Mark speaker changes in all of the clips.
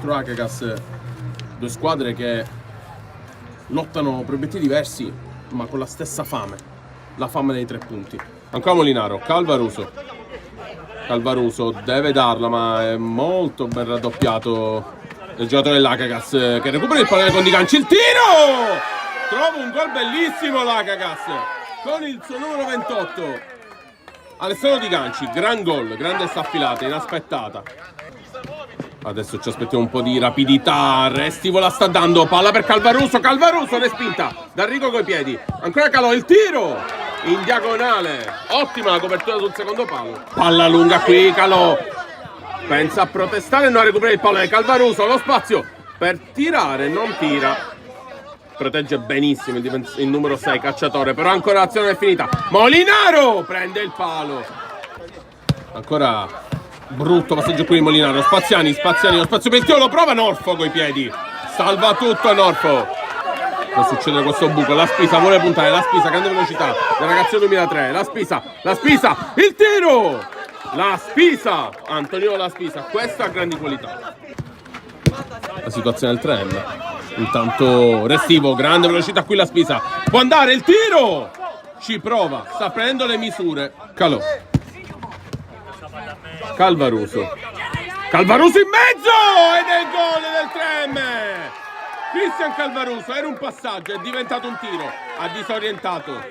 Speaker 1: contro Akagas, due squadre che lottano per obiettivi diversi ma con la stessa fame, la fame dei 3 punti. Ancora Molinaro, Calvaruso deve darla, ma è molto ben raddoppiato il giocatore dell'Akagas che recupera il pallone con Di Ganci. Il tiro! Trova un gol bellissimo l'Akagas con il suo numero 28 Alessandro Di Ganci. Gran gol, grande staffilata, inaspettata. Adesso ci aspettiamo un po' di rapidità. Restivo la sta dando, palla per Calvaruso, respinta da Rico coi piedi. Ancora Calò, il tiro in diagonale, ottima la copertura sul secondo palo. Palla lunga qui, Calò pensa a protestare e non a recuperare il pallone. Calvaruso, lo spazio per tirare, non tira. Protegge benissimo il numero 6 Cacciatore, però ancora l'azione è finita. Molinaro prende il palo. Ancora brutto passaggio qui di Molinaro. Spaziani, lo spazio per il tiro, lo prova Norfo coi piedi. Salva tutto Norfo. Può succedere questo buco. La Spisa vuole puntare, la Spisa, grande velocità. La ragazza 2003, la Spisa, il tiro! La Spisa, Antonio La Spisa, questa ha grandi qualità. La situazione del tram. Intanto Restivo, grande velocità qui la Spisa. Può andare il tiro! Ci prova, sta prendendo le misure. Calò. Calvaruso in mezzo! Ed è il gol del tram! Cristian Calvaruso, era un passaggio, è diventato un tiro. Ha disorientato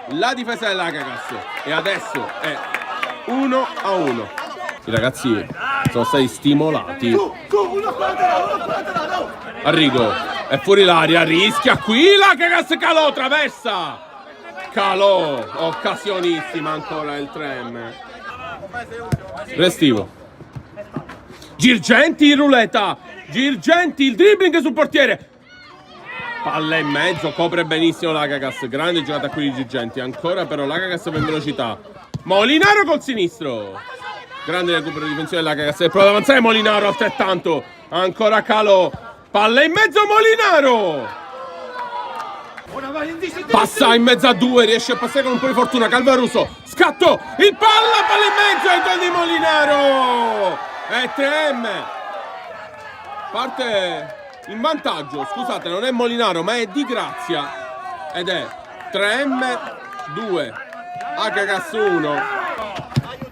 Speaker 1: la difesa dell'Akagas. E adesso è 1-1. I ragazzi sono stati stimolati. Arrigo è fuori l'aria, rischia qui l'Akagas. Calò traversa. Calò, occasionissima ancora il tram. Restivo, Girgenti in ruleta, Girgenti il dribbling sul portiere, palla in mezzo, copre benissimo l'Akagas. Grande giocata qui di Girgenti. Ancora però l'Akagas per velocità. Molinaro col sinistro, grande recupero difensivo dell'Akagas e prova ad avanzare Molinaro altrettanto. Ancora Calò, palla in mezzo Molinaro, passa in mezzo a due, riesce a passare con un po' di fortuna. Calvaruso, scatto, il palla in mezzo e il gol di Molinaro. E 3M parte in vantaggio. Scusate, non è Molinaro ma è Di Grazia ed è 3M 2 Akagas 1.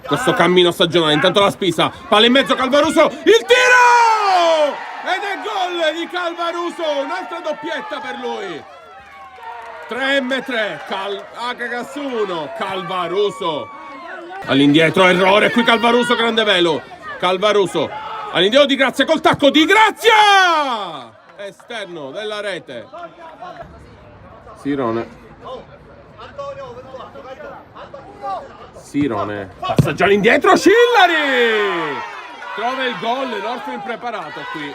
Speaker 1: Questo cammino stagionale. Intanto la Spisa, palla in mezzo Calvaruso, il tiro ed è gol di Calvaruso, un'altra doppietta per lui. 3M3 Akagas 1. Calvaruso all'indietro, errore qui Calvaruso, grande velo. Calvaruso all'indietro, Di Grazia col tacco, Di Grazia esterno della rete. Sirone passa già all'indietro, Scillari trova il gol. Norfo impreparato qui.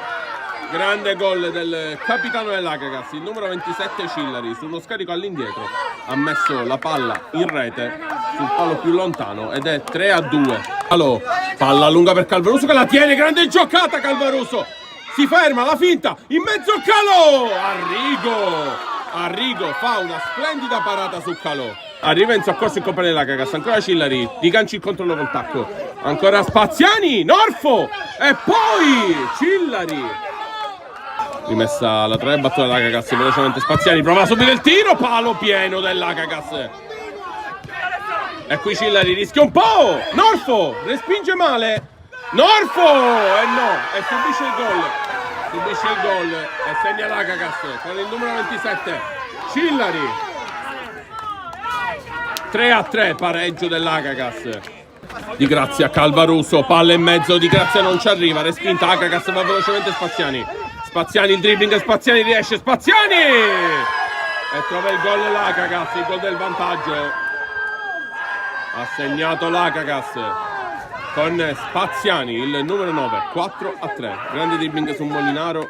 Speaker 1: Grande gol del capitano dell'Akagas, il numero 27 Scillari, sullo scarico all'indietro ha messo la palla in rete sul palo più lontano ed è 3-2. Allora, palla lunga per Calvaruso che la tiene, grande giocata Calvaruso, si ferma, la finta, in mezzo Calò, Arrigo fa una splendida parata su Calò. Arriva in soccorso il compagno dell'Akagas, ancora Scillari, Di Ganci il controllo col tacco, ancora Spaziani, Norfo e poi Scillari. Rimessa la 3, battuta dell'Akagas velocemente. Spaziani prova subito il tiro, palo pieno dell'Akagas. E qui Scillari rischia un po'. Norfo respinge male. Norfo e no, e subisce il gol e segna l'Akagas con il numero 27 Scillari. 3-3, pareggio dell'Akagas. Di Grazia, Calvaruso, palla in mezzo, Di Grazia non ci arriva, respinta Akagas, va velocemente Spaziani, il dribbling, Spaziani riesce, Spaziani! E trova il gol l'Akagas, il gol del vantaggio. Ha segnato l'Akagas con Spaziani, il numero 9, 4-3. Grande dribbling su Molinaro,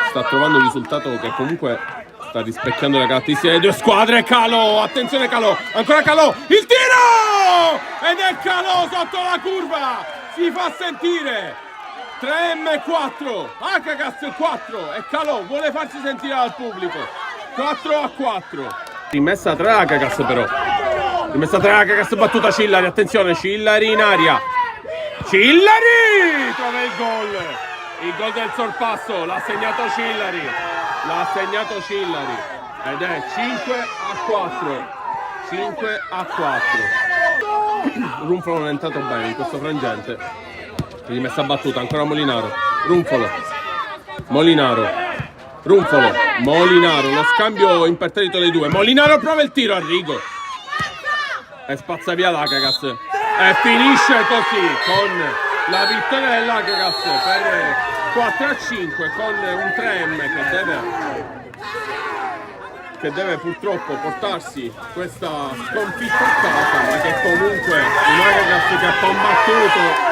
Speaker 1: sta trovando un risultato che comunque sta rispecchiando le caratteristiche delle due squadre. Calò, attenzione Calò, ancora Calò, il tiro! Ed è Calò sotto la curva, si fa sentire. 3M4, Akagas 4 e Calò vuole farsi sentire dal pubblico. 4-4. Rimessa 3 Akagas però. Rimessa 3 Akagas, battuta Scillari, attenzione Scillari in aria. Scillari trova il gol. il gol del sorpasso, l'ha segnato Cillari, ed è 5-4, 5-4. Runfolo non è entrato bene in questo frangente, quindi messa battuta, ancora Molinaro, Runfolo, Molinaro, Runfolo, Molinaro, lo scambio imperterrito dei due, Molinaro prova il tiro a Rigo e spazza via l'Acagas e finisce così con la vittoria dell'Acagas per 4-5 con un 3M che deve purtroppo portarsi questa sconfitta a casa, ma che comunque un Acagas che ha combattuto